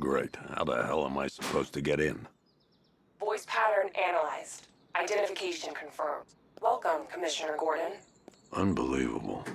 Great. How the hell am I supposed to get in? Voice pattern analyzed. Identification confirmed. Welcome, Commissioner Gordon. Unbelievable.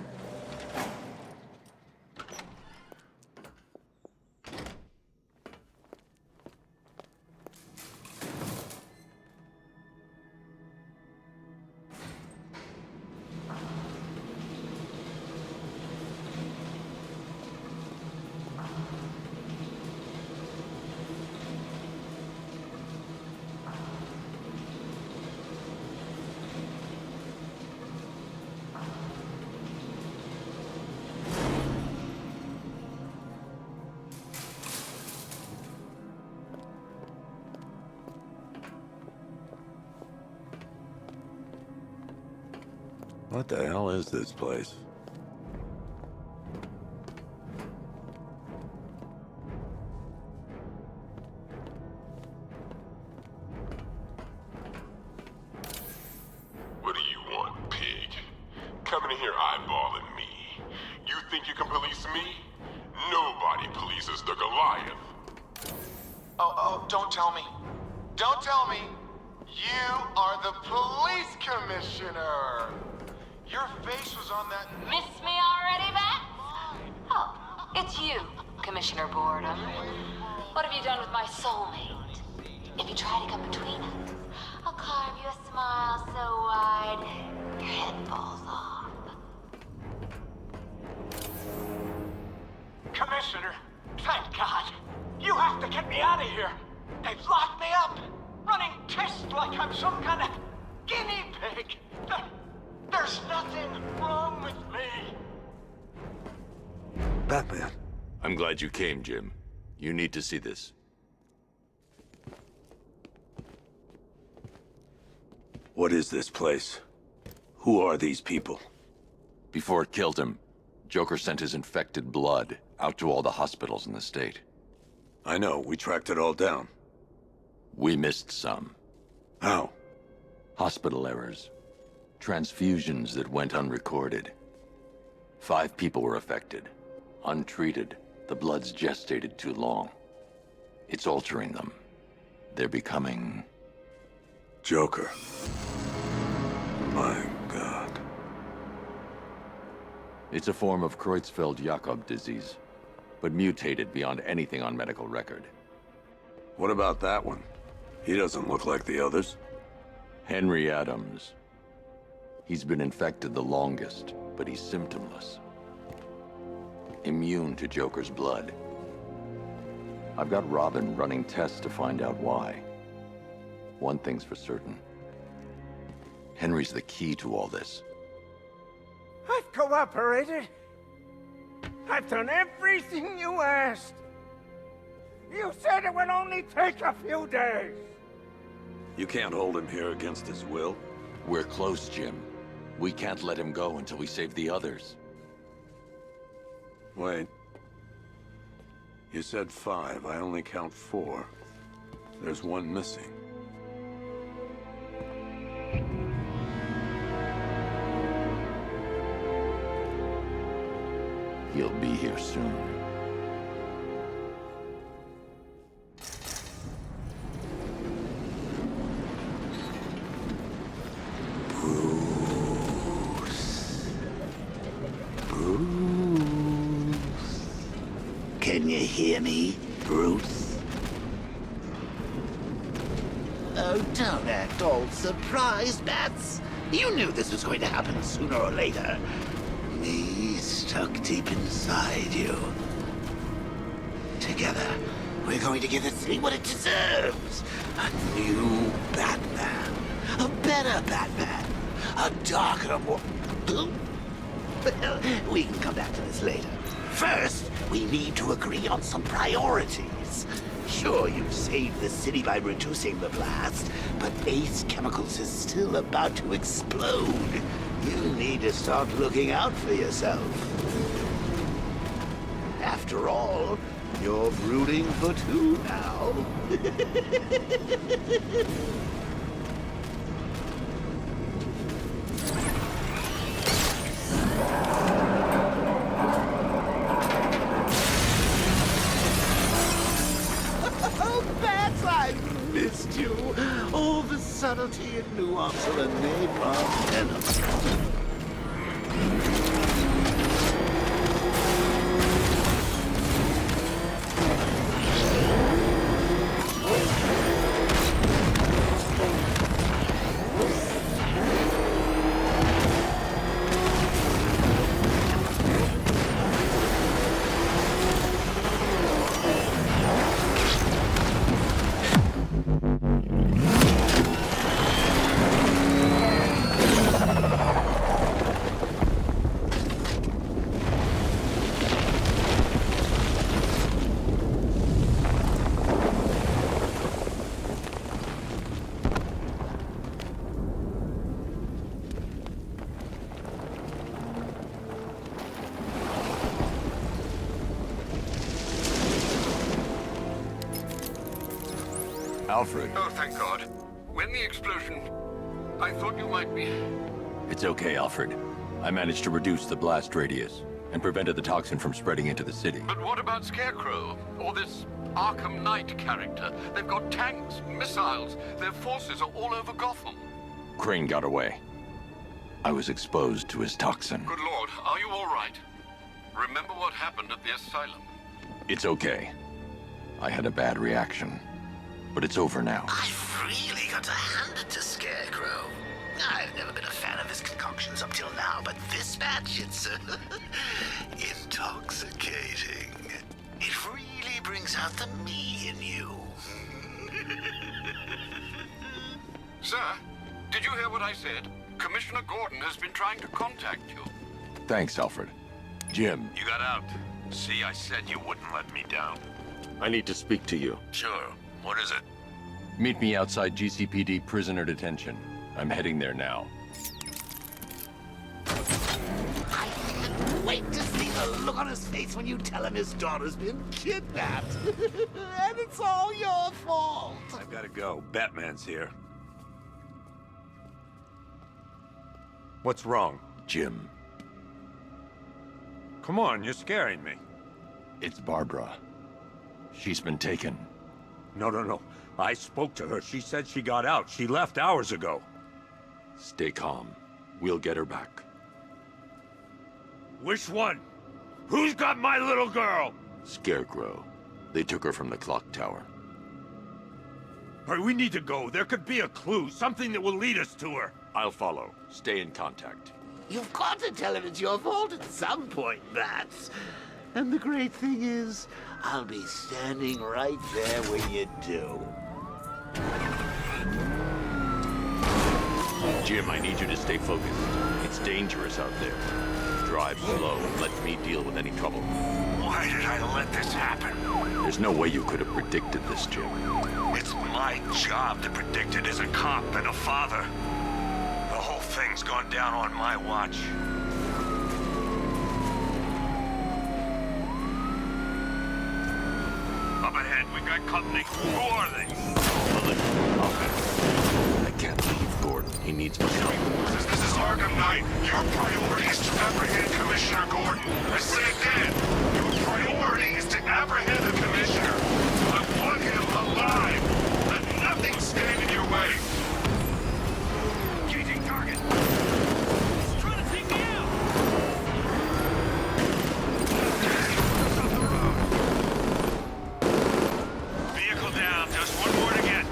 What the hell is this place? What do you want, pig? Coming in here eyeballing me. You think you can police me? Nobody polices the Goliath. Oh, don't tell me. Don't tell me. You are the police commissioner. Your face was on that... Miss me already, Bat? Oh, it's you, Commissioner Boredom. What have you done with my soulmate? If you try to come between us, I'll carve you a smile so wide, your head falls off. Commissioner, thank God. You have to get me out of here. They've locked me up, running tests like I'm some kind of guinea pig. There's nothing wrong with me. Batman. I'm glad you came, Jim. You need to see this. What is this place? Who are these people? Before it killed him, Joker sent his infected blood out to all the hospitals in the state. I know, we tracked it all down. We missed some. How? Hospital errors. Transfusions that went unrecorded. 5 people were affected. Untreated, the blood's gestated too long. It's altering them. They're becoming... Joker. My God. It's a form of Creutzfeldt-Jakob disease, but mutated beyond anything on medical record. What about that one? He doesn't look like the others. Henry Adams. He's been infected the longest, but he's symptomless. Immune to Joker's blood. I've got Robin running tests to find out why. One thing's for certain. Henry's the key to all this. I've cooperated. I've done everything you asked. You said it would only take a few days. You can't hold him here against his will. We're close, Jim. We can't let him go until we save the others. Wait. You said 5. I only count 4. There's one missing. He'll be here soon. Can you hear me, Bruce? Oh, don't act all surprised, Bats. You knew this was going to happen sooner or later. Me stuck deep inside you. Together, we're going to give the city what it deserves. A new Batman. A better Batman. A darker, more... Well, we can come back to this later. First, we need to agree on some priorities. Sure, you've saved the city by reducing the blast, but Ace Chemicals is still about to explode. You need to start looking out for yourself. After all, you're brooding for 2 now. subtlety and nuance of a napalm enemy. Alfred. Oh, thank God. When the explosion... I thought you might be... It's okay, Alfred. I managed to reduce the blast radius and prevented the toxin from spreading into the city. But what about Scarecrow? Or this Arkham Knight character? They've got tanks, missiles. Their forces are all over Gotham. Crane got away. I was exposed to his toxin. Good Lord, are you all right? Remember what happened at the asylum? It's okay. I had a bad reaction. But it's over now. I've really got to hand it to Scarecrow. I've never been a fan of his concoctions up till now, but this batch, it's intoxicating. It really brings out the me in you. Sir, did you hear what I said? Commissioner Gordon has been trying to contact you. Thanks, Alfred. Jim. You got out. See, I said you wouldn't let me down. I need to speak to you. Sure. What is it? Meet me outside GCPD prisoner detention. I'm heading there now. I can't wait to see the look on his face when you tell him his daughter's been kidnapped. And it's all your fault. I've got to go. Batman's here. What's wrong? Jim. Come on, you're scaring me. It's Barbara. She's been taken. No. I spoke to her. She said she got out. She left hours ago. Stay calm. We'll get her back. Which one? Who's got my little girl? Scarecrow. They took her from the clock tower. All right, we need to go. There could be a clue, something that will lead us to her. I'll follow. Stay in contact. You've got to tell him it's your fault at some point, Bats. And the great thing is, I'll be standing right there when you do. Jim, I need you to stay focused. It's dangerous out there. Drive slow and let me deal with any trouble. Why did I let this happen? There's no way you could have predicted this, Jim. It's my job to predict it as a cop and a father. The whole thing's gone down on my watch. Up ahead, we got company. Who are they? I can't leave Gordon. He needs my help. This is Arkham Knight. Your priority is to apprehend Commissioner Gordon. I say again, your priority is to apprehend the Commissioner. I want him alive. Let nothing stand in your way. Changing target. He's trying to take me out. Vehicle down. Just one more to get.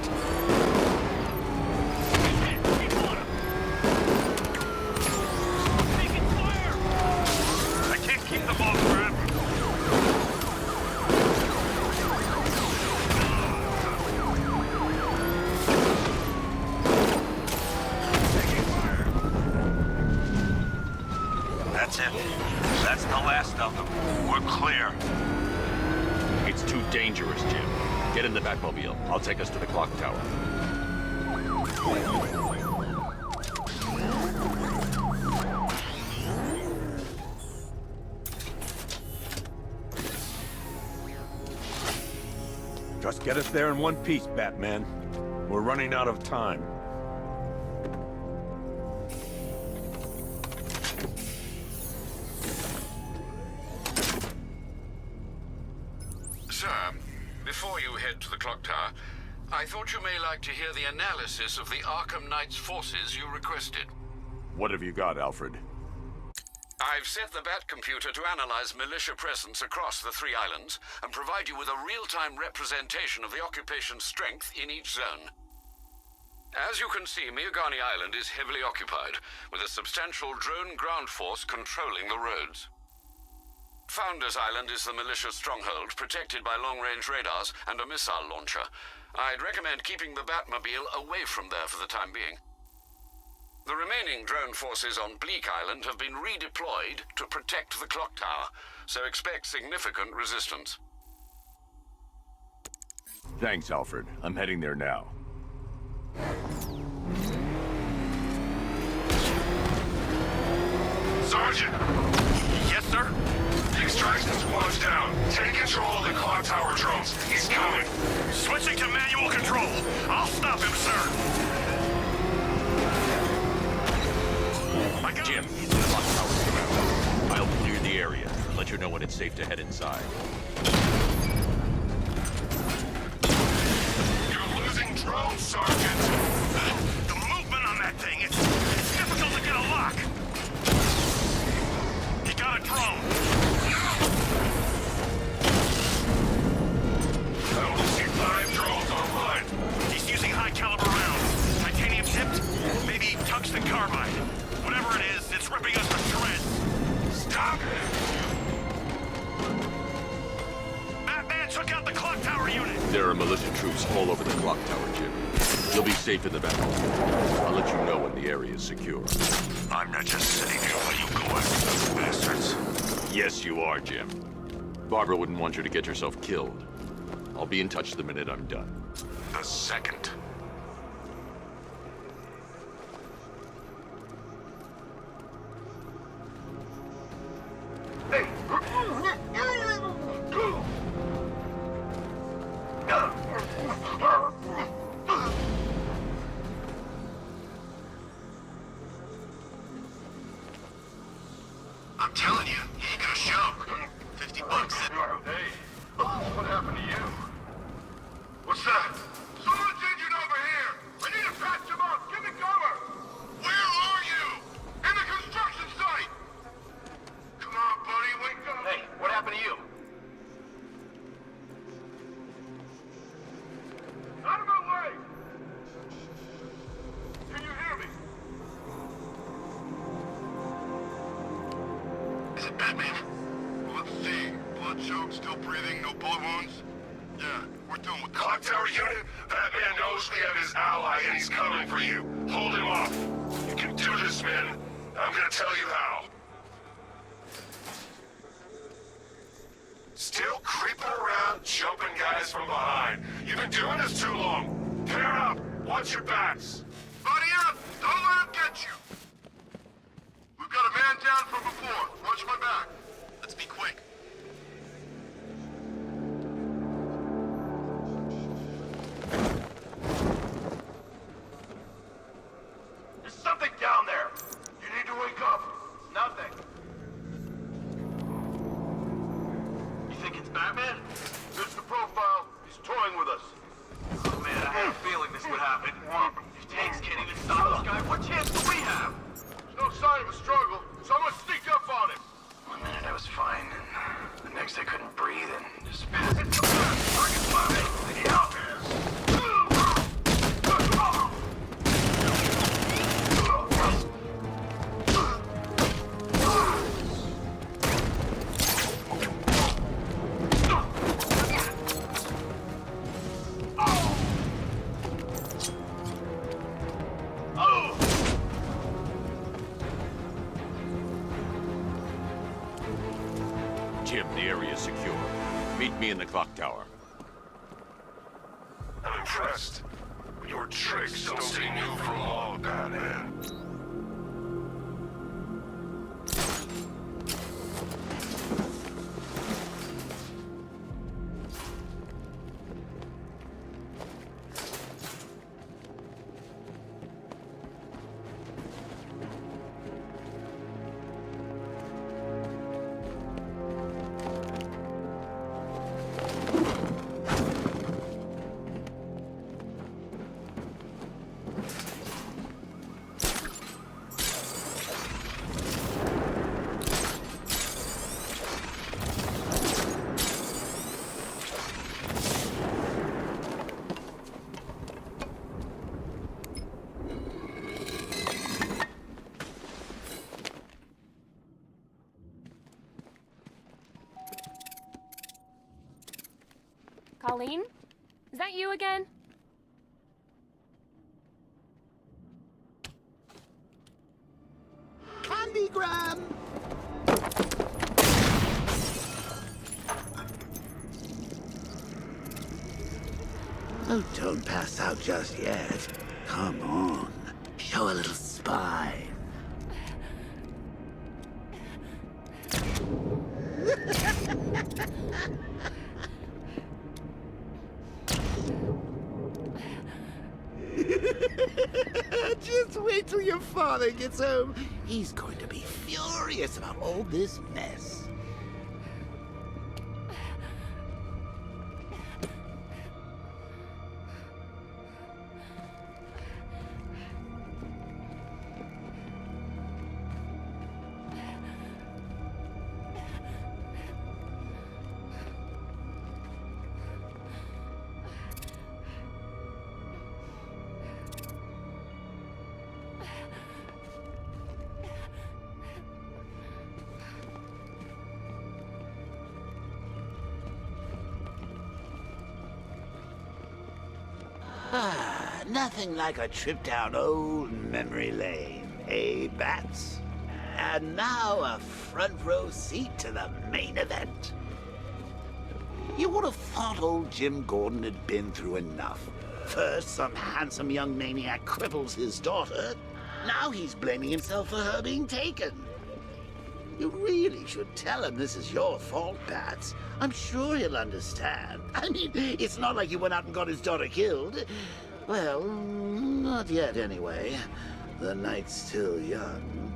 Keep them off forever. That's it. That's the last of them. We're clear. It's too dangerous, Jim. Get in the Batmobile. I'll take us to the clock tower. Just get us there in one piece, Batman. We're running out of time. Sir, before you head to the clock tower, I thought you may like to hear the analysis of the Arkham Knight's forces you requested. What have you got, Alfred? I've set the Bat computer to analyze militia presence across the 3 islands and provide you with a real-time representation of the occupation's strength in each zone. As you can see, Miagani Island is heavily occupied, with a substantial drone ground force controlling the roads. Founders Island is the militia stronghold, protected by long-range radars and a missile launcher. I'd recommend keeping the Batmobile away from there for the time being. The remaining drone forces on Bleak Island have been redeployed to protect the clock tower, so expect significant resistance. Thanks, Alfred. I'm heading there now. Sergeant! Yes, sir? The extraction squad's down. Take control of the clock tower drones. He's coming. Switching to manual control. I'll stop him, sir. Jim, the clock tower's surrounded. I'll clear the area and let you know when it's safe to head inside. You're losing drones, Sergeant. The movement on that thing, it's difficult to get a lock. He got a drone. I only see 5 drones online. He's using high-caliber rounds. Titanium tipped, maybe tungsten carbide. Whatever it is, it's ripping us to shreds. Stop it! Batman took out the clock tower unit. There are militia troops all over the clock tower, Jim. You'll be safe in the battle. I'll let you know when the area is secure. I'm not just sitting here while you go after those bastards. Yes, you are, Jim. Barbara wouldn't want you to get yourself killed. I'll be in touch the minute I'm done. The second. I'm telling you, he ain't gonna show. $50. Hey, what happened to you? What's that? Someone's injured over here. I need to patch him up. Give me cover. Where are you? In the construction site. Come on, buddy, wake up. Hey, what happened to you? Out of my way. Can you hear me? Is it Batman? Let's see. Blood choke, still breathing, no bullet wounds? Yeah, we're done with Clock Tower unit, Batman knows we have his ally and he's coming for you. Hold him off. You can do this, man. I'm gonna tell you how. Still creeping around, jumping guys from behind. You've been doing this too long. Pair up. Watch your backs. Buddy up. Don't let him get you. We've got a man down from before. Watch my back. Let's be quick. There's something down there. You need to wake up. Nothing. You think it's Batman? There's the profile. He's toying with us. Oh man, I had a feeling this would happen. If tanks can't even stop this guy, what chance do we have? There's no sign of a struggle. Someone sneaked up on him. 1 minute I was fine, and the next I couldn't breathe and just It's the best! Bring it by me! Help! Jim, the area is secure. Meet me in the clock tower. I'm impressed. But your tricks don't seem new for long, Batman. Colleen? Is that you again? Candygram! Oh, don't pass out just yet. Come on. Show a little spine. Just wait till your father gets home. He's going to be furious about all this mess. Nothing like a trip down old memory lane, eh, Bats? And now a front row seat to the main event. You would have thought old Jim Gordon had been through enough. First, some handsome young maniac cripples his daughter. Now he's blaming himself for her being taken. You really should tell him this is your fault, Bats. I'm sure he'll understand. I mean, it's not like you went out and got his daughter killed. Well, not yet anyway. The night's still young.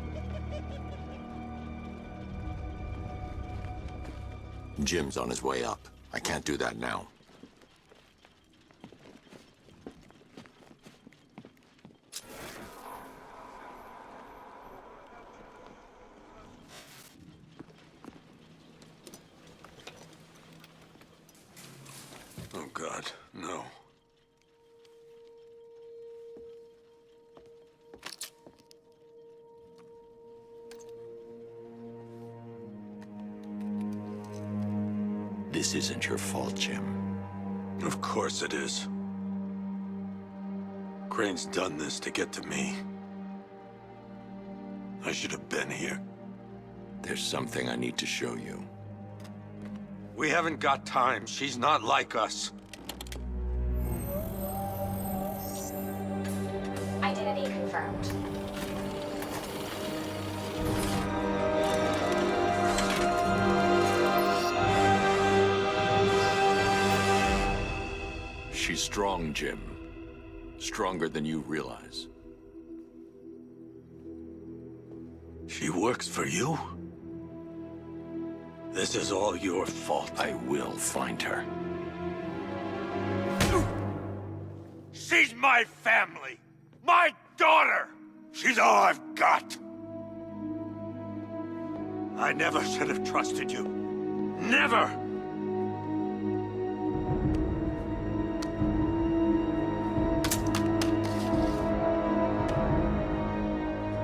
Jim's on his way up. I can't do that now. Oh, God, no. This isn't your fault, Jim. Of course it is. Crane's done this to get to me. I should have been here. There's something I need to show you. We haven't got time. She's not like us. Identity confirmed. She's strong, Jim. Stronger than you realize. She works for you? This is all your fault. I will find her. She's my family! My daughter! She's all I've got! I never should have trusted you. Never!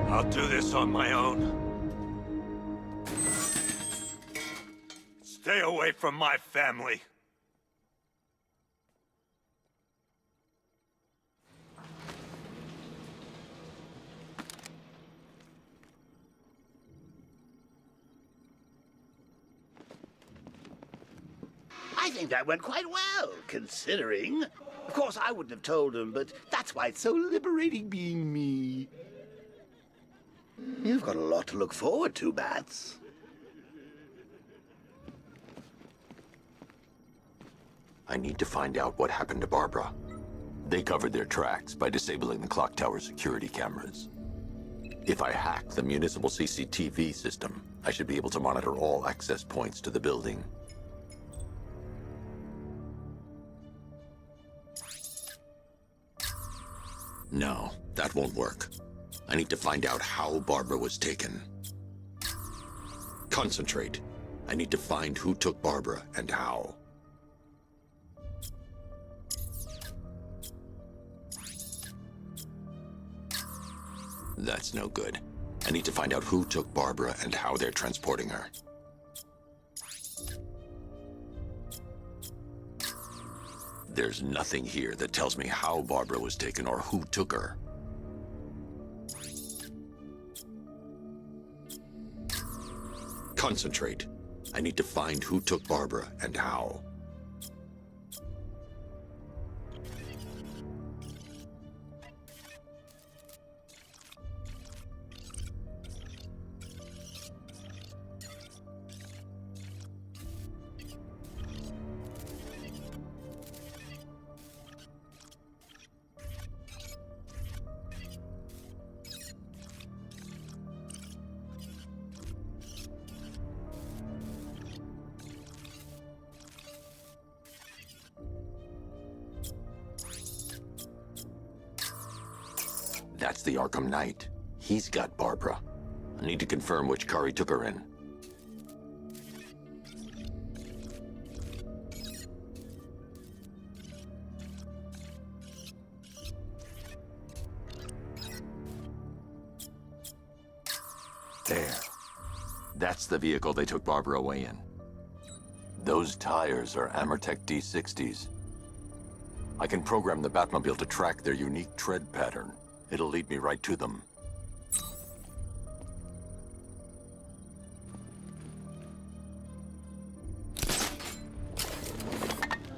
I'll do this on my own. Stay away from my family. I think that went quite well, considering. Of course, I wouldn't have told him, but that's why it's so liberating being me. You've got a lot to look forward to, Bats. I need to find out what happened to Barbara. They covered their tracks by disabling the clock tower security cameras. If I hack the municipal CCTV system, I should be able to monitor all access points to the building. No, that won't work. I need to find out how Barbara was taken. Concentrate. I need to find who took Barbara and how. That's no good. I need to find out who took Barbara and how they're transporting her. There's nothing here that tells me how Barbara was taken or who took her. Concentrate. I need to find who took Barbara and how. That's the Arkham Knight. He's got Barbara. I need to confirm which car he took her in. There. That's the vehicle they took Barbara away in. Those tires are Amertech D60s. I can program the Batmobile to track their unique tread pattern. It'll lead me right to them.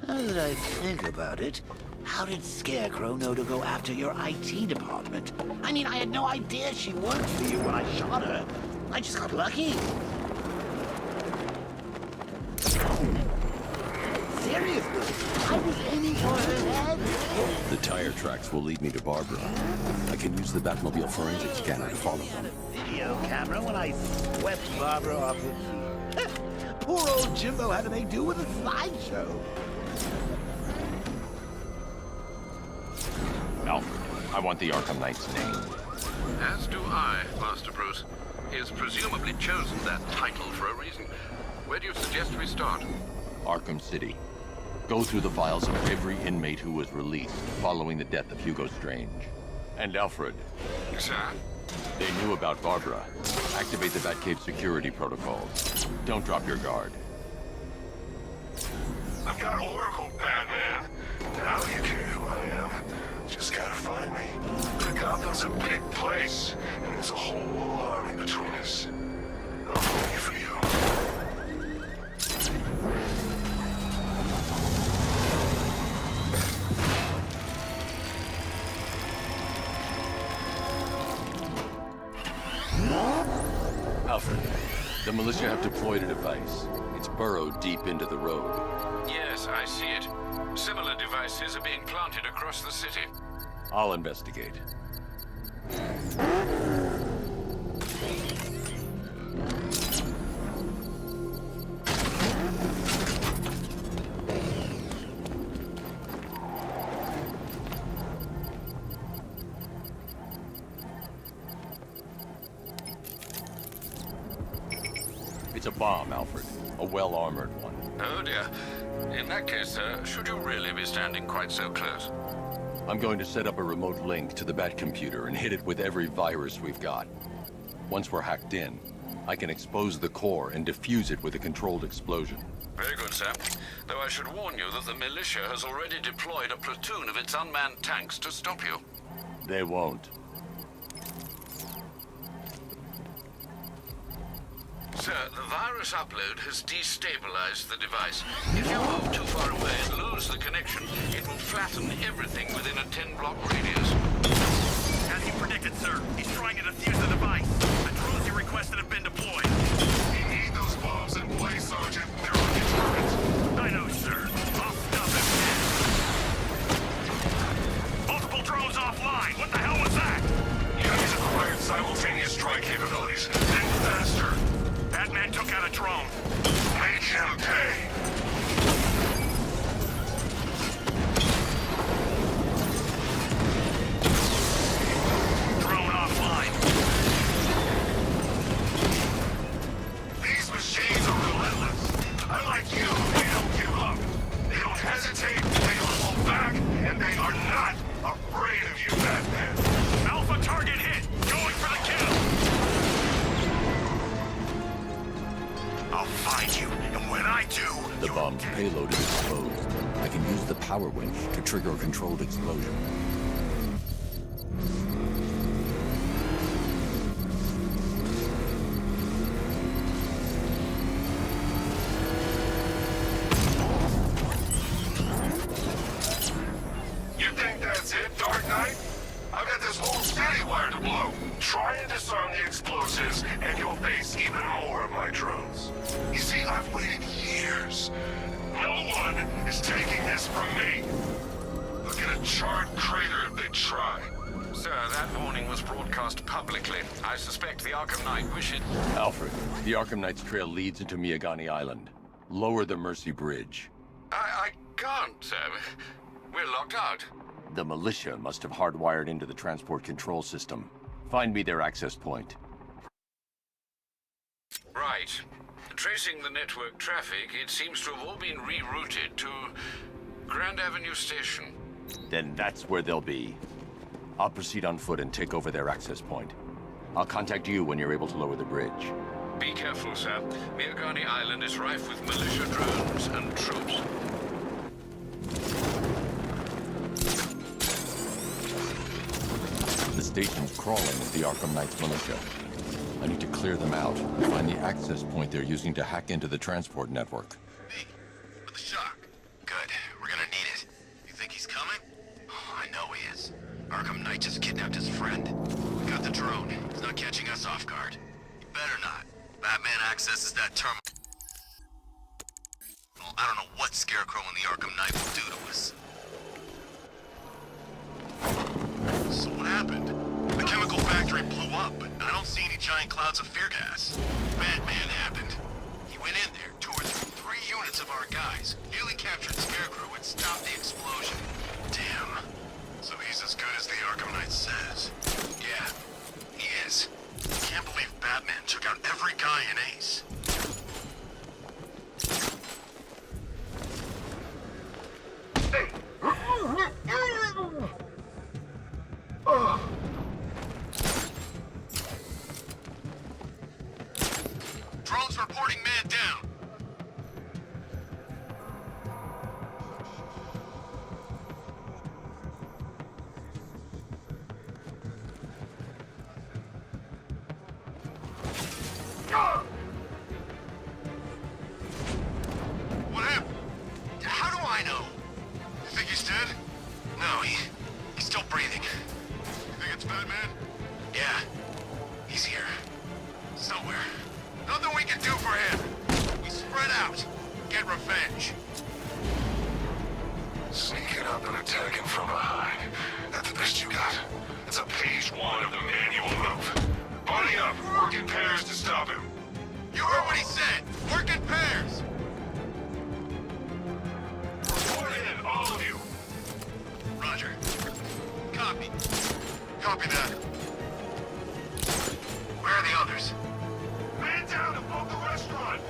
Now that I think about it, how did Scarecrow know to go after your IT department? I mean, I had no idea she worked for you when I shot her. I just got lucky. Seriously, I was aiming for her head. The tire tracks will lead me to Barbara. I can use the Batmobile forensic scanner to follow them. Video camera when I swept Barbara off her feet. Poor old Jimbo had to make do with a slideshow. Alfred, I want the Arkham Knight's name. As do I, Master Bruce. He has presumably chosen that title for a reason. Where do you suggest we start? Arkham City. Go through the files of every inmate who was released following the death of Hugo Strange. And Alfred. Sir? They knew about Barbara. Activate the Batcave security protocols. Don't drop your guard. I've got Oracle, Batman. Now you care who I am. Just gotta find me. Gotham's a big place, and there's a whole army between us. I'm ready for you. Alfred, the militia have deployed a device. It's burrowed deep into the road. Yes, I see it. Similar devices are being planted across the city. I'll investigate. It's a bomb, Alfred. A well-armored one. Oh dear. In that case, should you really be standing quite so close? I'm going to set up a remote link to the Batcomputer and hit it with every virus we've got. Once we're hacked in, I can expose the core and defuse it with a controlled explosion. Very good, sir. Though I should warn you that the militia has already deployed a platoon of its unmanned tanks to stop you. They won't. Sir, the virus upload has destabilized the device. If you move too far away and lose the connection, it will flatten everything within a 10-block radius. As you predicted, sir, he's trying to defuse the device. The drones you requested have been deployed. We need those bombs in place, Sergeant. They're on deterrent. I know, sir. I'll stop him. Multiple drones offline. What the hell was that? Enemies acquired simultaneous strike capabilities. And faster. Batman took out a drone. Make him pay. Drone offline. These machines are relentless. I like The bomb's payload is exposed. I can use the power winch to trigger a controlled explosion. You think that's it, Dark Knight? I've got this whole city wired to blow. Try and disarm the explosives, and you'll face even more of my drones. You see, I've waited years. No one is taking this from me. They'll get a charred crater if they try. Sir, that warning was broadcast publicly. I suspect the Arkham Knight wishes... Alfred, the Arkham Knight's trail leads into Miagani Island. Lower the Mercy Bridge. I can't, sir. We're locked out. The militia must have hardwired into the transport control system. Find me their access point. Right. Tracing the network traffic, it seems to have all been rerouted to Grand Avenue Station. Then that's where they'll be. I'll proceed on foot and take over their access point. I'll contact you when you're able to lower the bridge. Be careful, sir. Miagani Island is rife with militia drones and troops. The station's crawling with the Arkham Knight's militia. I need to clear them out and find the access point they're using to hack into the transport network. Me, with the shock. Good, we're gonna need it. You think he's coming? Oh, I know he is. Arkham Knight just kidnapped his friend. We got the drone. He's not catching us off guard. He better not. Batman accesses that terminal. Well, I don't know what Scarecrow and the Arkham Knight will do to us. So what happened? The chemical factory blew up, but I don't see any giant clouds of fear gas. Batman happened. He went in there, tore through 3 units of our guys, nearly captured Scarecrow and stopped the explosion. Damn. So he's as good as the Arkham Knight says. Yeah, he is. Can't believe Batman took out every guy in Ace. Drones reporting man down. What happened? How do I know? You think he's dead? No, he's still breathing. You think it's Batman? Yeah, he's here. Somewhere. Nothing we can do for him. We spread out. Get revenge. Sneaking up and attacking from behind. That's the best you got. It's a page 1 of the manual move. Buddy up, work in pairs to stop him. You heard what he said. Work in pairs. Report in, all of you. Roger. Copy. Copy that. Where are the others? Man down above the restaurant.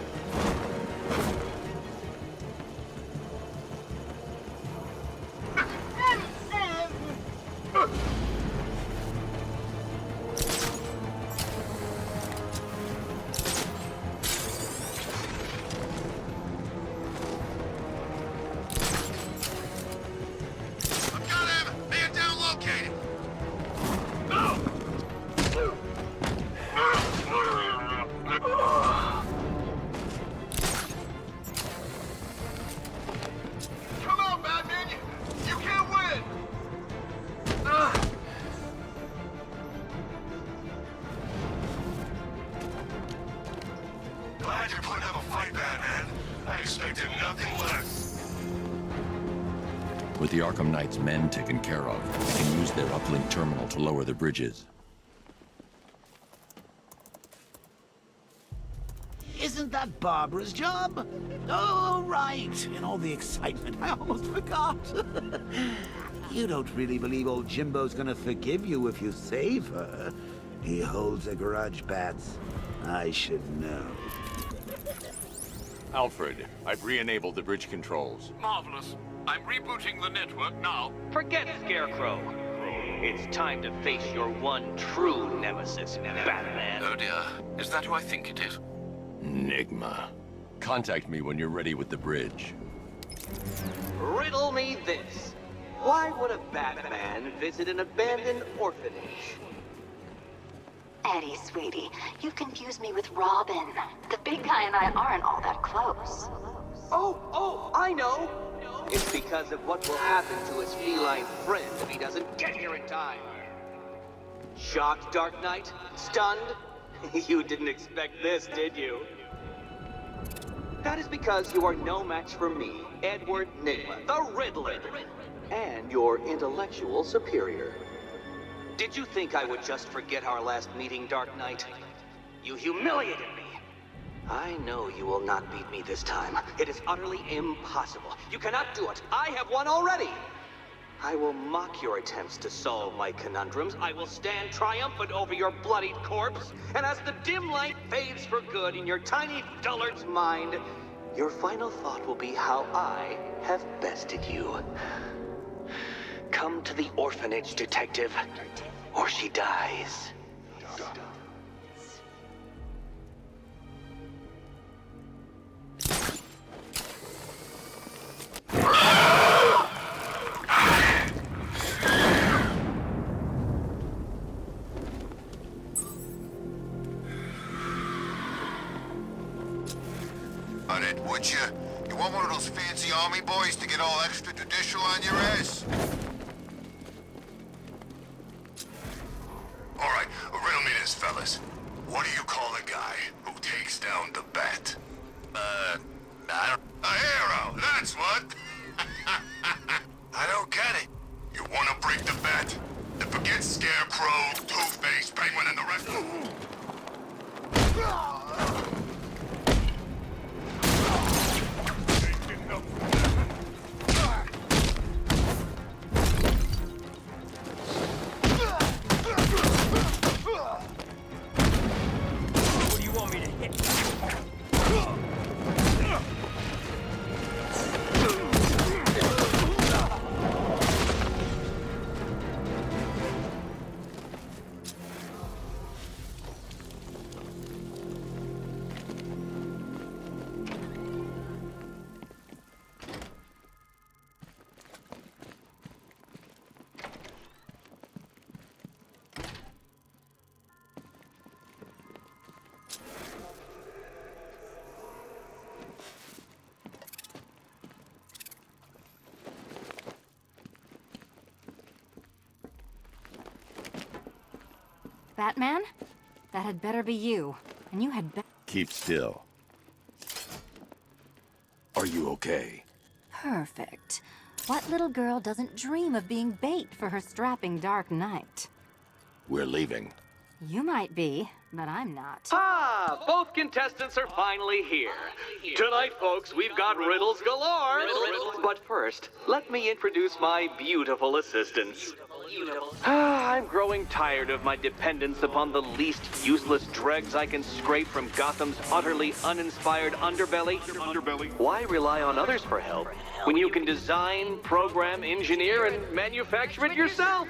I've got him! Man down located! Come on, Batman! You can't win! Glad you're putting up a fight, Batman. I expected nothing less. With the Arkham Knight's men taken care of, I can use their uplink terminal to lower the bridges. Isn't that Barbara's job? Oh, right. In all the excitement, I almost forgot. You don't really believe old Jimbo's gonna forgive you if you save her. He holds a grudge, Bats. I should know. Alfred, I've re-enabled the bridge controls. Marvelous. I'm rebooting the network now. Forget Scarecrow. It's time to face your one true nemesis, Batman. Oh dear. Is that who I think it is? Enigma. Contact me when you're ready with the bridge. Riddle me this. Why would a Batman visit an abandoned orphanage? Eddie, sweetie, you confused me with Robin. The big guy and I aren't all that close. Oh, I know! It's because of what will happen to his feline friend if he doesn't get here in time. Shocked, Dark Knight? Stunned? You didn't expect this, did you? That is because you are no match for me, Edward Nigma, the Riddler, and your intellectual superior. Did you think I would just forget our last meeting, Dark Knight? You humiliated me. I know you will not beat me this time. It is utterly impossible. You cannot do it. I have won already. I will mock your attempts to solve my conundrums. I will stand triumphant over your bloodied corpse. And as the dim light fades for good in your tiny dullard's mind, your final thought will be how I have bested you. Come to the orphanage, detective, or she dies. On it, would you? You want one of those fancy army boys to get all extrajudicial on your ass? All right, riddle me this, fellas. What do you call a guy who takes down the bat? I don't... A hero, that's what! I don't get it. You wanna break the bat? Then forget Scarecrow, Two-Face, Penguin, and the rest... Batman? That had better be you. And you had Keep still. Are you okay? Perfect. What little girl doesn't dream of being bait for her strapping Dark Knight? We're leaving. You might be, but I'm not. Ah, both contestants are finally here. Tonight, folks, we've got riddles galore. But first, let me introduce my beautiful assistants. I'm growing tired of my dependence upon the least useless dregs I can scrape from Gotham's utterly uninspired underbelly. Why rely on others for help when you can design, program, engineer, and manufacture it yourself?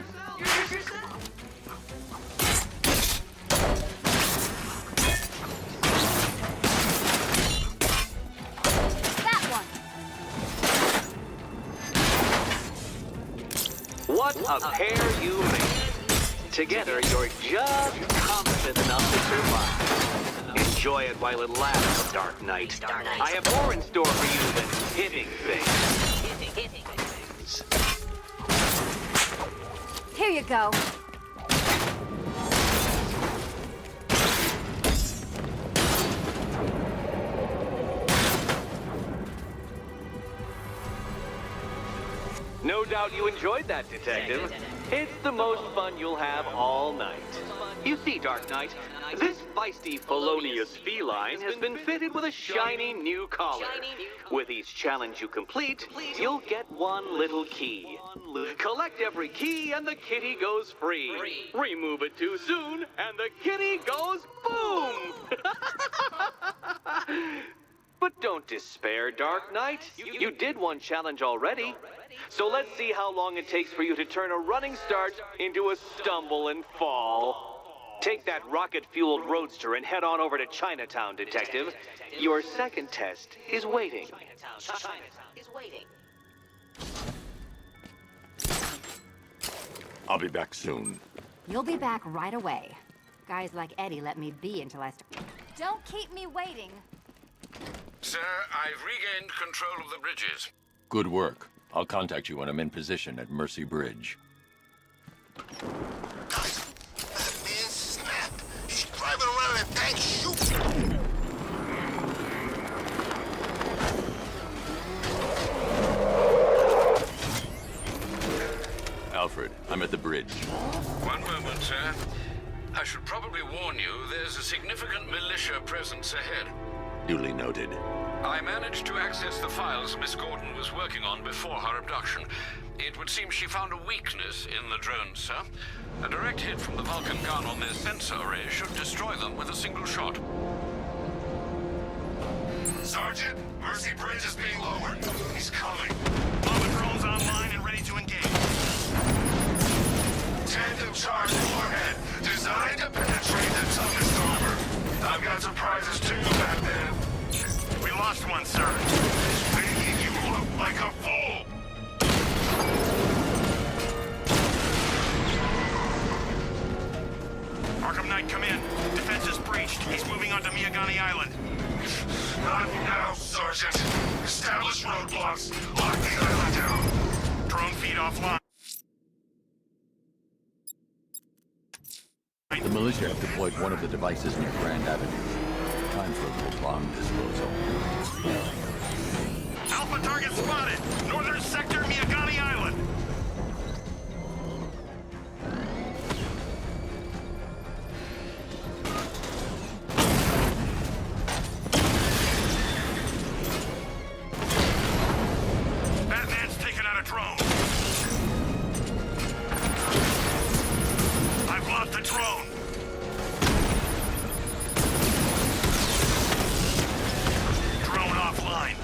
What a pair you made. Together, you're just competent enough to survive. Enjoy it while it lasts, Dark Knight. I have more in store for you than hitting things. Here you go. No doubt you enjoyed that, Detective. It's the most fun you'll have all night. You see, Dark Knight, this feisty, felonious feline has been fitted with a shiny new collar. With each challenge you complete, you'll get one little key. Collect every key and the kitty goes free. Remove it too soon and the kitty goes boom! But don't despair, Dark Knight. You did one challenge already. So let's see how long it takes for you to turn a running start into a stumble and fall. Take that rocket-fueled roadster and head on over to Chinatown, Detective. Your second test is waiting. I'll be back soon. You'll be back right away. Guys like Eddie let me be until I Don't keep me waiting. Sir, I've regained control of the bridges. Good work. I'll contact you when I'm in position at Mercy Bridge. Man, snap! He's driving around in a tank shooting! Alfred, I'm at the bridge. One moment, sir. I should probably warn you, there's a significant militia presence ahead. Duly noted. I managed to access the files Miss Gordon was working on before her abduction. It would seem she found a weakness in the drones, sir. A direct hit from the Vulcan gun on their sensor array should destroy them with a single shot. Sergeant, Mercy Bridge is being lowered. He's coming. All the drones online and ready to engage. Tandem charge warhead, designed to penetrate the toughest armor. I've got surprises too, Batman. We lost one, sir. It's making you look like a fool. Arkham Knight, come in. Defense is breached. He's moving onto Miyagani Island. Not now, Sergeant. Establish roadblocks. Lock the island down. Drone feed offline. The militia have deployed one of the devices near Grand Avenue. Time for a little bomb disposal. Alpha target spotted. Northern sector, Miyagani Island. Batman's taken out a drone. I've lost the drone. Drone offline.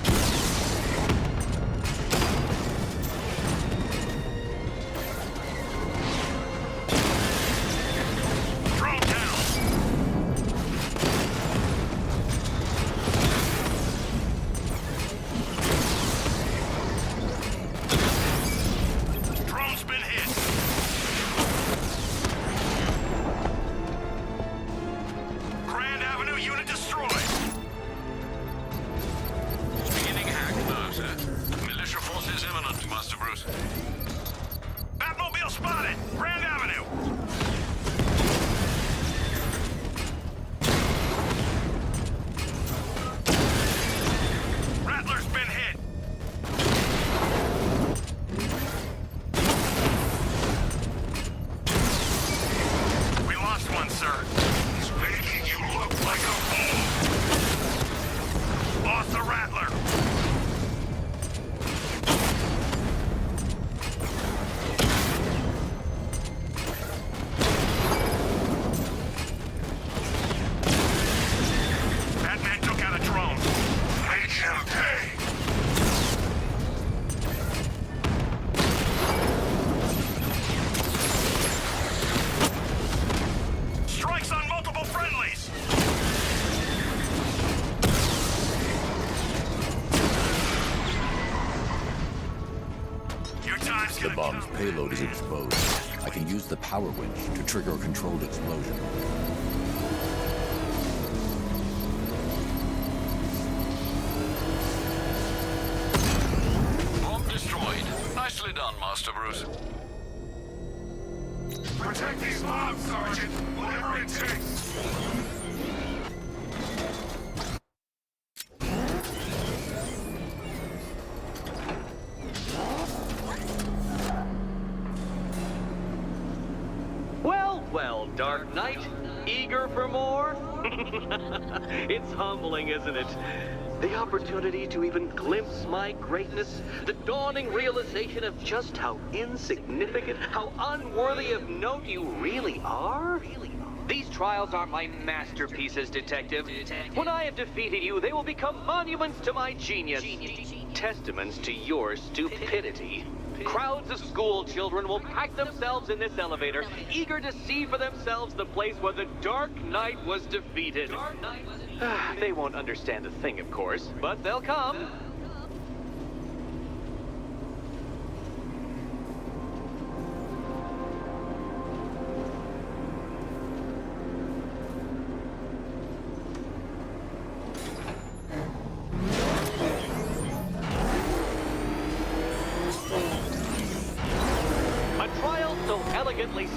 Drone down. Drone's been hit. Grand Avenue unit destroyed. Beginning hack now, sir. Militia forces imminent, Master Bruce. Batmobile spotted. Grand Avenue. Rattler's been hit. We lost one, sir. He's making you look like a fool. Lost the Rattler. Batman took out a drone. Make him pay. Strikes on multiple friendlies. Your time's The gonna bomb's come. payload is exposed. I can use the power winch to trigger a controlled explosion. Bomb destroyed. Nicely done, Master Bruce. Protect these mobs, Sergeant. Whatever it takes. Well, well, Dark Knight. Eager for more? It's humbling, isn't it? The opportunity to even glimpse my greatness, the dawning realization of just how insignificant, how unworthy of note you really are. These trials are my masterpieces, Detective. When I have defeated you, they will become monuments to my genius, testaments to your stupidity. Crowds of school children will pack themselves in this elevator, eager to see for themselves the place where the Dark Knight was defeated. They won't understand a thing, of course, but they'll come.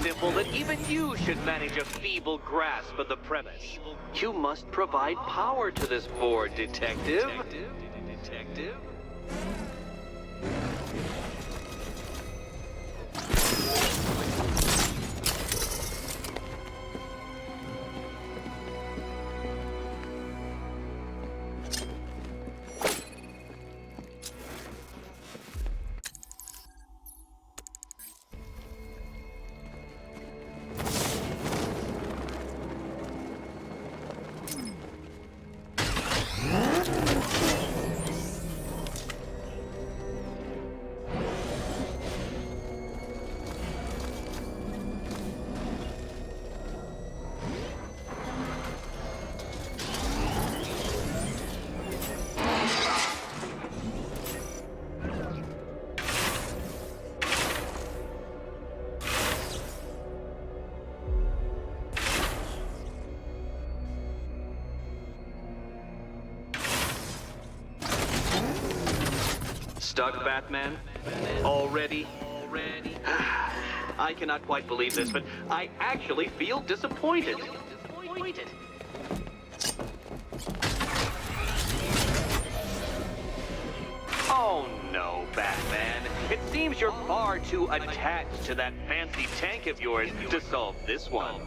Simple that even you should manage a feeble grasp of the premise. You must provide power to this board, Detective. Detective? Stuck, Batman? Already? I cannot quite believe this, but I actually feel disappointed. Oh no, Batman. It seems you're far too attached to that fancy tank of yours to solve this one.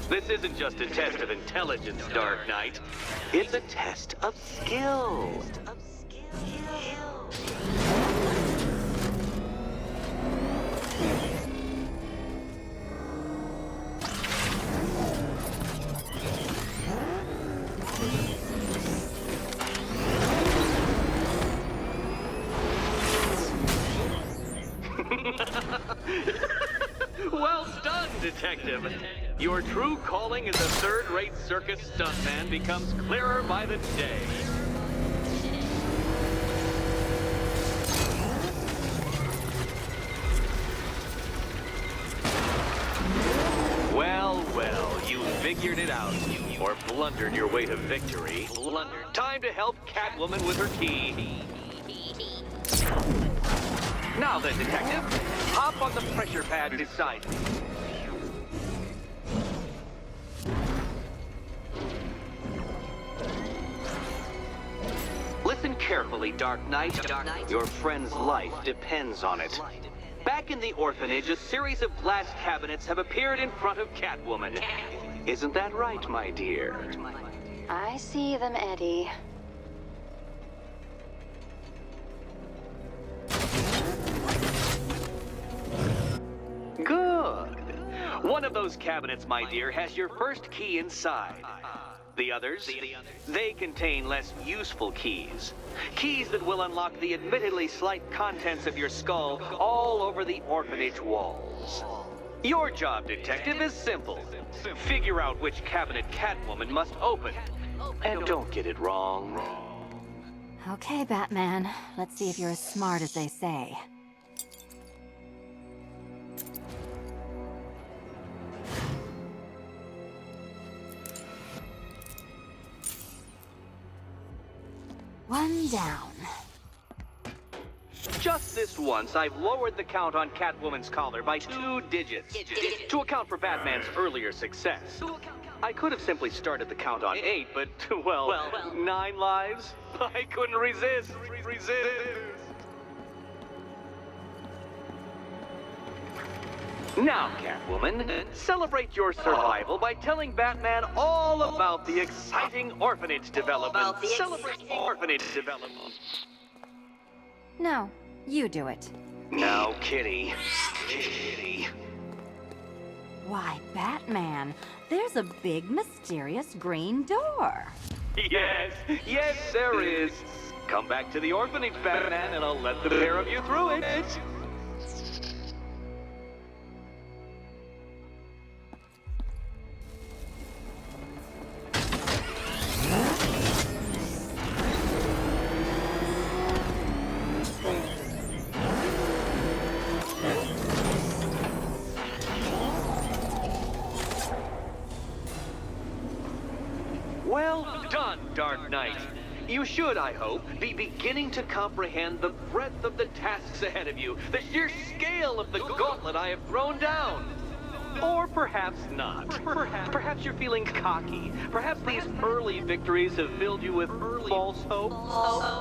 This isn't just a test of intelligence, Dark Knight. It's a test of skill. Well done, Detective. Your true calling as a third-rate circus stuntman becomes clearer by the day. Well, you figured it out. Or blundered your way to victory. Time to help Catwoman with her key. Now then, Detective, hop on the pressure pad beside me. Listen carefully, Dark Knight. Your friend's life depends on it. Back in the orphanage, a series of glass cabinets have appeared in front of Catwoman. Isn't that right, my dear? I see them, Eddie. Good. One of those cabinets, my dear, has your first key inside. The others, they contain less useful keys. Keys that will unlock the admittedly slight contents of your skull all over the orphanage walls. Your job, Detective, is simple. Figure out which cabinet Catwoman must open. And don't get it wrong. Okay, Batman. Let's see if you're as smart as they say. One down. Just this once, I've lowered the count on Catwoman's collar by 2 digits to account for Batman's earlier success. I could have simply started the count on 8, but, well, 9 lives? I couldn't resist. Now, Catwoman, celebrate your survival by telling Batman all about the exciting orphanage development. Celebrate orphanage development. No, you do it. Now, Kitty. Kitty. Why, Batman, there's a big, mysterious green door. Yes, there is. Come back to the orphanage, Batman, and I'll let the pair of you through it. Well done, Dark Knight. You should, I hope, be beginning to comprehend the breadth of the tasks ahead of you, the sheer scale of the gauntlet I have thrown down. Or perhaps not. Perhaps you're feeling cocky. Perhaps these early victories have filled you with false hope.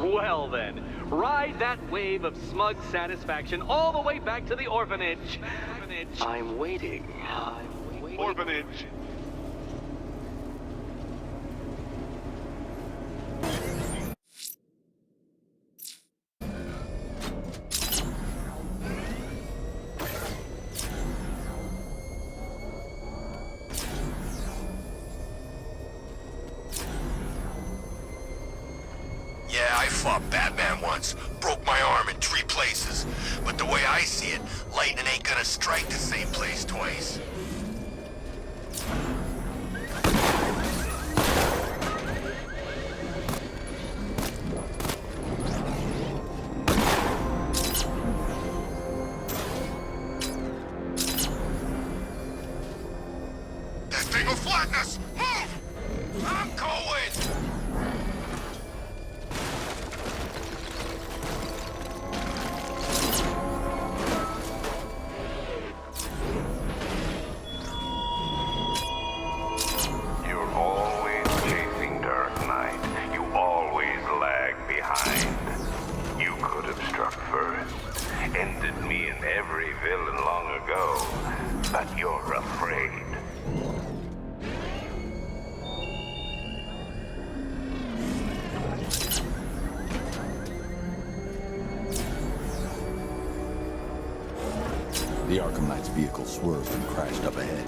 Well then, ride that wave of smug satisfaction all the way back to the orphanage. I'm waiting. Orphanage. Yeah, I fought Batman once, broke my arm in 3 places. But the way I see it, lightning ain't gonna strike the same place twice. That thing will flatten us! Move! I'm going! Ended me and every villain long ago, but you're afraid. The Arkham Knight's vehicle swerved and crashed up ahead.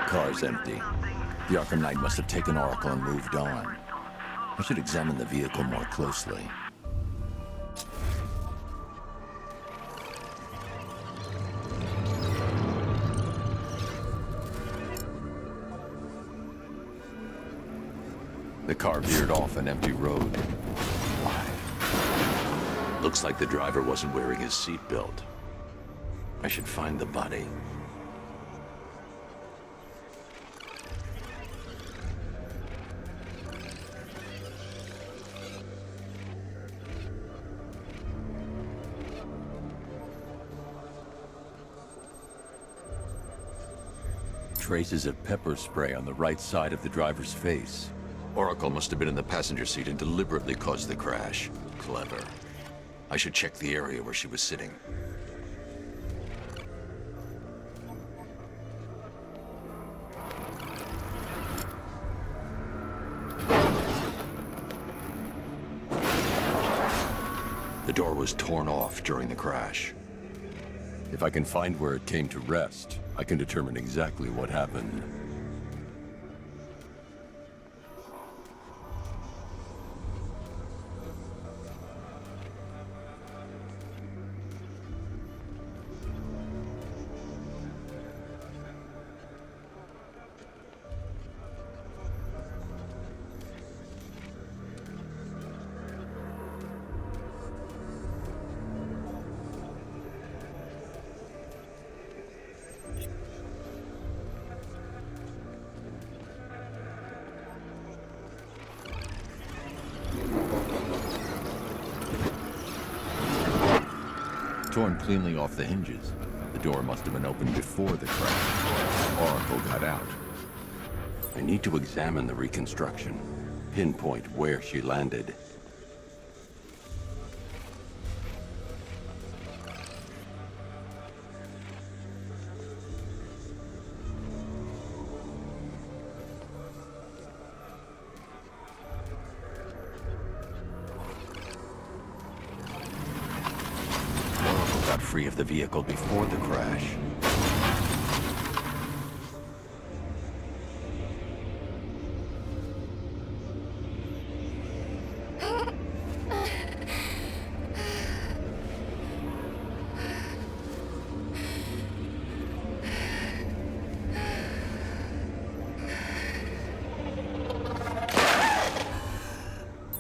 Car's empty. The Arkham Knight must have taken Oracle and moved on. I should examine the vehicle more closely. The car veered off an empty road. Why? Looks like the driver wasn't wearing his seatbelt. I should find the body. Traces of pepper spray on the right side of the driver's face. Oracle must have been in the passenger seat and deliberately caused the crash. Clever. I should check the area where she was sitting. The door was torn off during the crash. If I can find where it came to rest, I can determine exactly what happened. torn cleanly off the hinges. The door must have been opened before the crash. Oracle got out. I need to examine the reconstruction. Pinpoint where she landed. Free of the vehicle before the crash.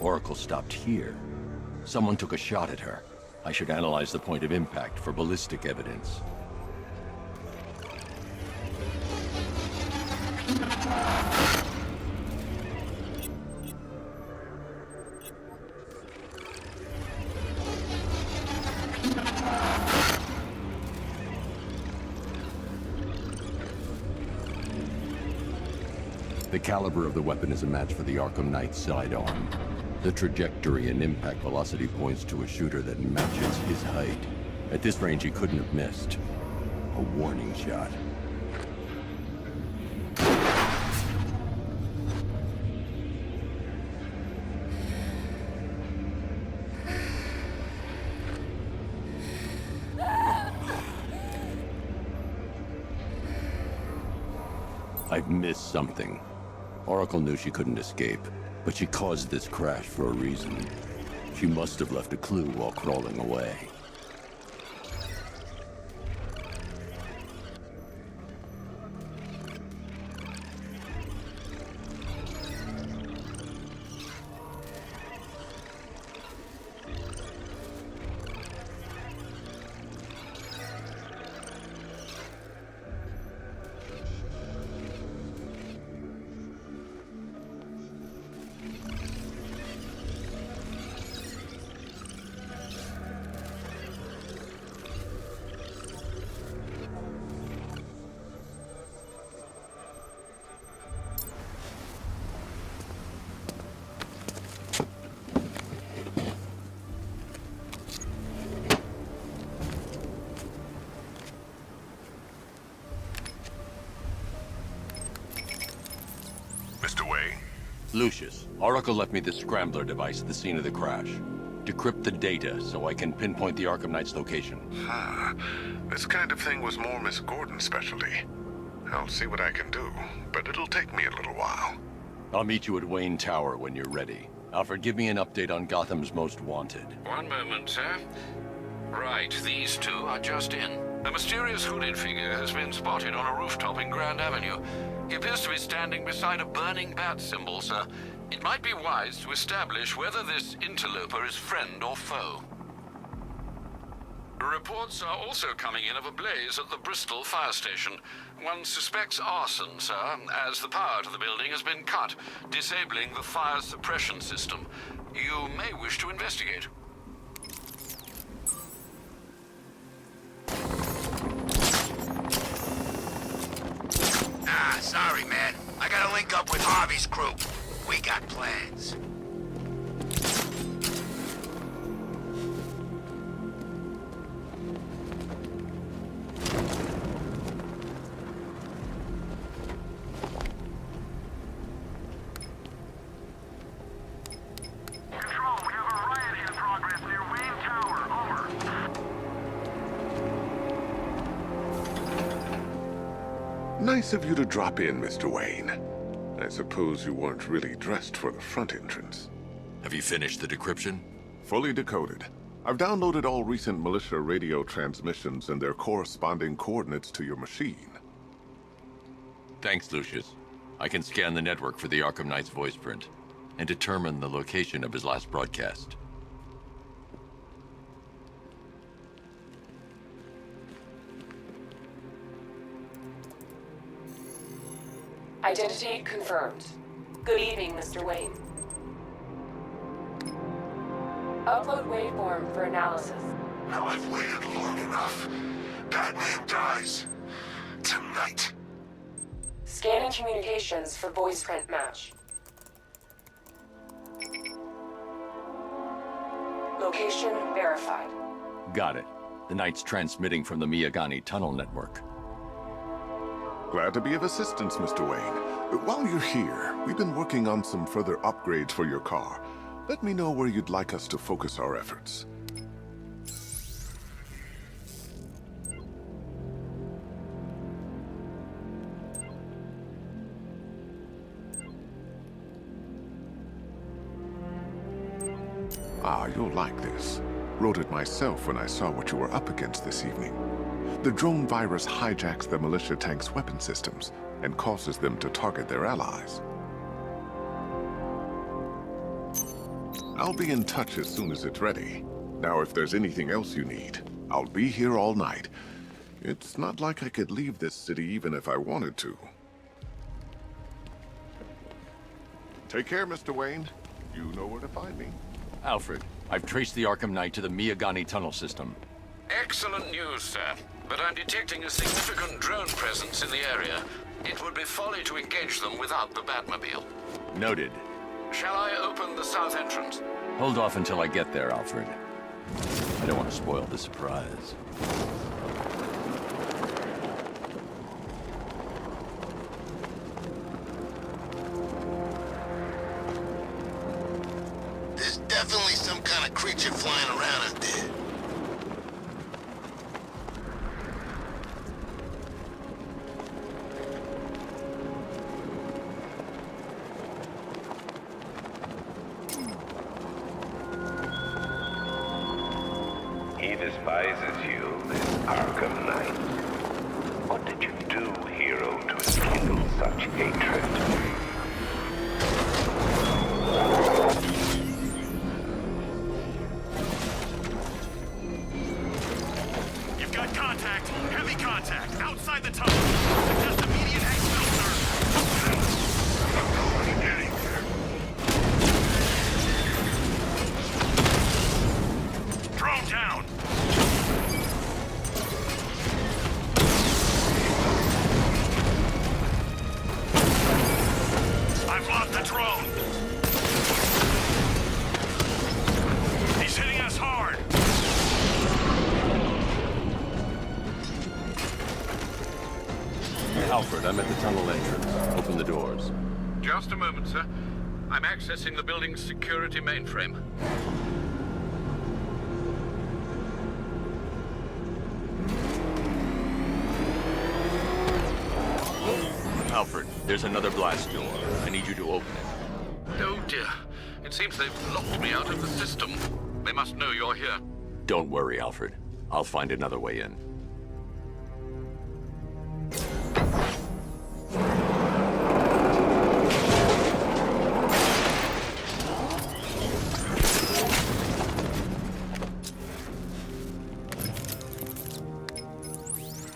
Oracle stopped here. Someone took a shot at her. I should analyze the point of impact for ballistic evidence. The caliber of the weapon is a match for the Arkham Knight sidearm. The trajectory and impact velocity points to a shooter that matches his height. At this range, he couldn't have missed. A warning shot. I've missed something. Oracle knew she couldn't escape. But she caused this crash for a reason. She must have left a clue while crawling away. Lucius, Oracle left me the scrambler device at the scene of the crash. Decrypt the data so I can pinpoint the Arkham Knight's location. This kind of thing was more Miss Gordon's specialty. I'll see what I can do, but it'll take me a little while. I'll meet you at Wayne Tower when you're ready. Alfred, give me an update on Gotham's Most Wanted. One moment, sir. Right, these two are just in. A mysterious hooded figure has been spotted on a rooftop in Grand Avenue. He appears to be standing beside a burning bat symbol, sir. It might be wise to establish whether this interloper is friend or foe. Reports are also coming in of a blaze at the Bristol fire station. One suspects arson, sir, as the power to the building has been cut, disabling the fire suppression system. You may wish to investigate. Sorry, man. I gotta link up with Harvey's crew. We got plans. Control, we have a riot in progress near Wayne Tower. Over. Nice of you to drop in, Mr. Wayne. I suppose you weren't really dressed for the front entrance. Have you finished the decryption? Fully decoded. I've downloaded all recent militia radio transmissions and their corresponding coordinates to your machine. Thanks, Lucius. I can scan the network for the Arkham Knight's voice print and determine the location of his last broadcast. Identity confirmed. Good evening, Mr. Wayne. Upload waveform for analysis. Now I've waited long enough. Batman dies. Tonight. Scanning communications for voice print match. Location verified. Got it. The Knight's transmitting from the Miyagani tunnel network. Glad to be of assistance, Mr. Wayne. While you're here, we've been working on some further upgrades for your car. Let me know where you'd like us to focus our efforts. Ah, you'll like this. Wrote it myself when I saw what you were up against this evening. The drone virus hijacks the militia tank's weapon systems and causes them to target their allies. I'll be in touch as soon as it's ready. Now, if there's anything else you need, I'll be here all night. It's not like I could leave this city even if I wanted to. Take care, Mr. Wayne. You know where to find me. Alfred, I've traced the Arkham Knight to the Miyagani tunnel system. Excellent news, sir. But I'm detecting a significant drone presence in the area. It would be folly to engage them without the Batmobile. Noted. Shall I open the south entrance? Hold off until I get there, Alfred. I don't want to spoil the surprise. There's definitely some kind of creature flying around up there. He despises you, this Arkham Knight. What did you do, hero, to enkindle such hatred? You've got contact. Heavy contact. Outside the tunnel. Suggest immediate exfil, sir. I'm going getting there. Drone down. I've lost the drone. He's hitting us hard. Alfred, I'm at the tunnel entrance. Open the doors. Just a moment, sir. I'm accessing the building's security mainframe. Alfred, there's another blast door. I need you to open it. Oh dear. It seems they've locked me out of the system. They must know you're here. Don't worry, Alfred. I'll find another way in.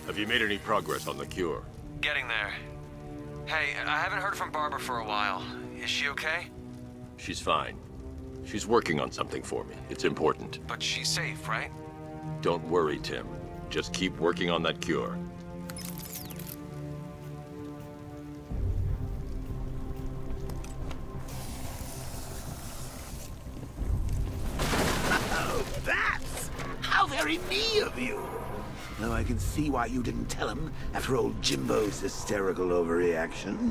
Have you made any progress on the cure? Getting there. Hey, I haven't heard from Barbara for a while. Is she okay? She's fine. She's working on something for me. It's important. But she's safe, right? Don't worry, Tim. Just keep working on that cure. Oh, that's how very me of you. Though I can see why you didn't tell him after old Jimbo's hysterical overreaction.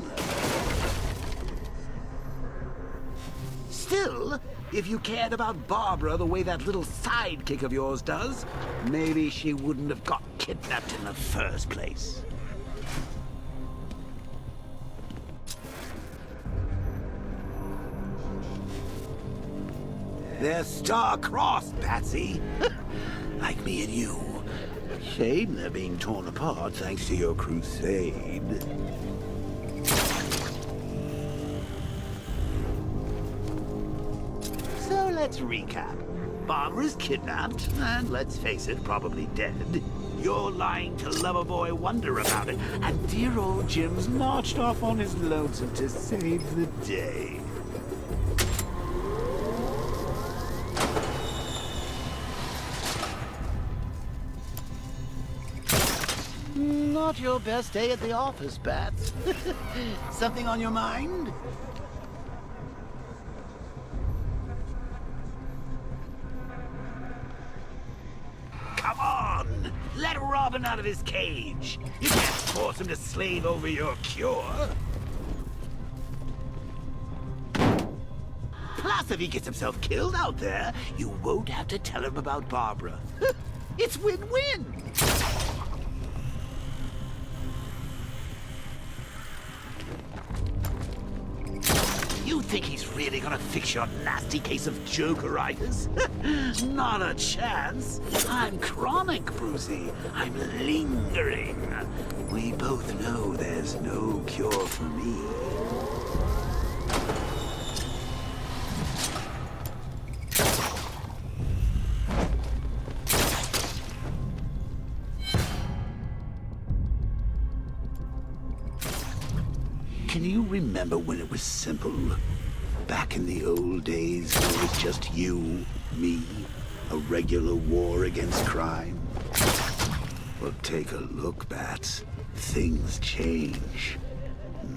Still, if you cared about Barbara the way that little sidekick of yours does, maybe she wouldn't have got kidnapped in the first place. They're star-crossed, Patsy. Like me and you. Shame they're being torn apart thanks to your crusade. So let's recap. Barbara's kidnapped, and let's face it, probably dead. You're lying to Loverboy Wonder about it, and dear old Jim's marched off on his lonesome to save the day. not your best day at the office, Bats. Something on your mind? Come on! Let Robin out of his cage! You can't force him to slave over your cure! Plus, if he gets himself killed out there, you won't have to tell him about Barbara. It's win-win! You think he's really gonna fix your nasty case of Jokeritis? Not a chance. I'm chronic, Brucey. I'm lingering. We both know there's no cure for me. Can you remember when it was simple? Back in the old days, it was just you, me, a regular war against crime. Well, take a look, Bats. Things change.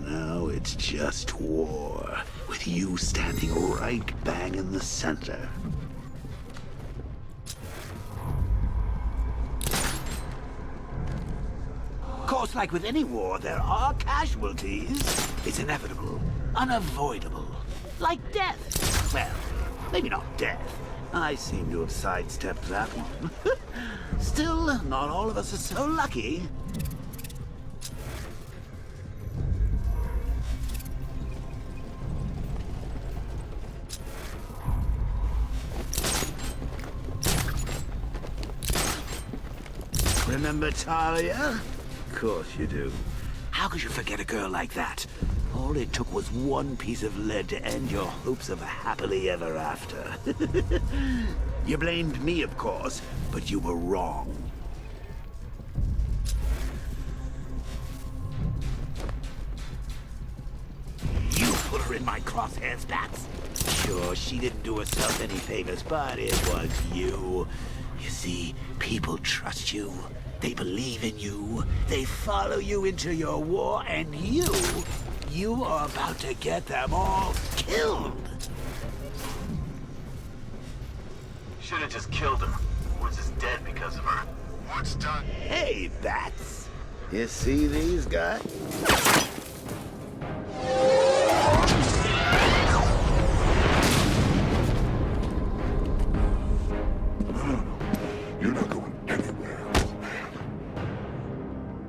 Now it's just war, with you standing right bang in the center. Of course, like with any war, there are casualties. It's inevitable, unavoidable. Like death. Well, maybe not death. I seem to have sidestepped that one. Still, not all of us are so lucky. Remember Talia? Of course you do. How could you forget a girl like that? All it took was one piece of lead to end your hopes of a happily ever after. You blamed me, of course, but you were wrong. You put her in my crosshairs, Bats. Sure, she didn't do herself any favors, but it was you. You see, people trust you. They believe in you. They follow you into your war, and you are about to get them all killed. Should have just killed her. Woods is dead because of her. What's done? Hey, Bats. You see these guys? You're not going anywhere, man.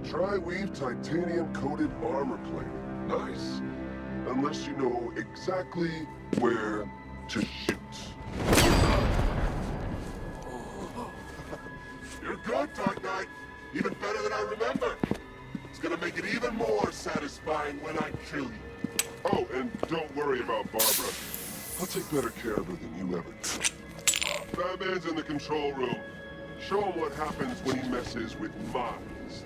Tri-weave titanium-coated armor plate. Nice. Unless you know exactly where to shoot. You're good, Dark Knight. Even better than I remember. It's gonna make it even more satisfying when I kill you. Oh, and don't worry about Barbara. I'll take better care of her than you ever did. Batman's in the control room. Show him what happens when he messes with minds.